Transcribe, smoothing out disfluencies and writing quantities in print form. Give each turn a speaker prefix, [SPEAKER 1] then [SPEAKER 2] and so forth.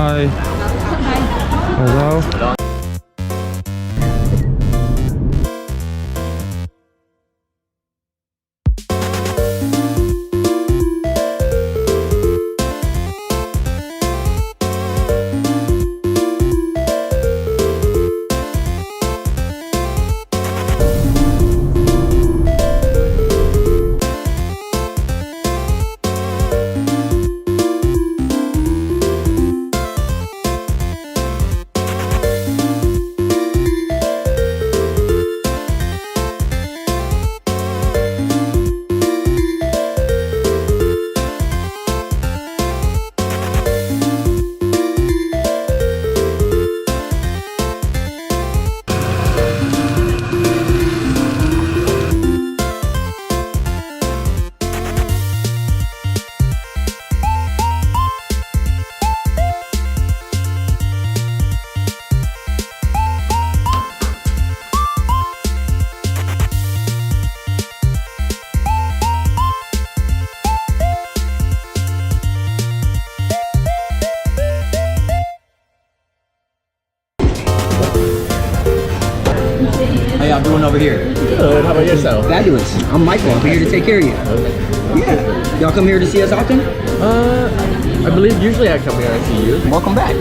[SPEAKER 1] Hi. Hello.
[SPEAKER 2] How y'all doing over here?
[SPEAKER 3] Good. How about yourself?
[SPEAKER 2] Fabulous. I'm Michael. I'm here to take care of you. Yeah. Y'all come here to see us often?
[SPEAKER 3] I believe usually I come here and see you.
[SPEAKER 2] Welcome back.